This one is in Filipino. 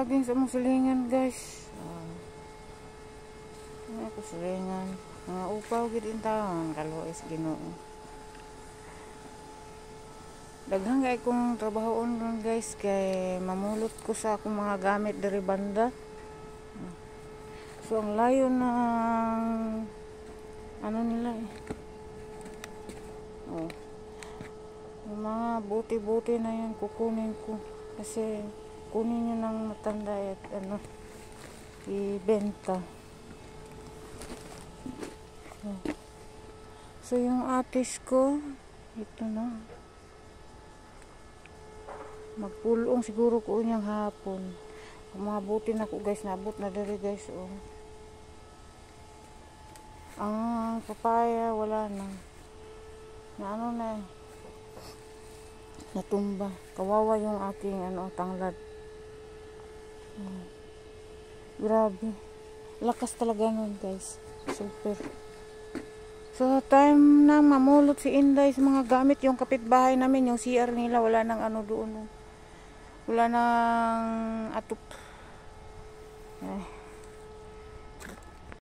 saging sa mong silingan guys. Ako silingan. Mga upaw gid in taon kaluoy Ginoo. Daghang kay kong trabahoon ron guys kay mamulot ko sa akong mga gamit diri banda. So ang layo ng ano nila eh. Oh. Yung mga buti-buti na yan kukunin ko kasi kunin nyo ng matanda at ano ibenta. So yung atis ko ito na. Magpulong siguro ko unyang hapon. Ang mga buti na ko guys, nabot na diri guys oh. Ang papaya wala na. Na ano na eh. Natumba. Kawawa yung aking ano tanglad. Grabe. Lakas talaga nun guys. Super. So time na mamulot si Inday sa mga gamit yung kapitbahay namin, yung CR nila wala nang ano doon. Wala nang atop. Ay.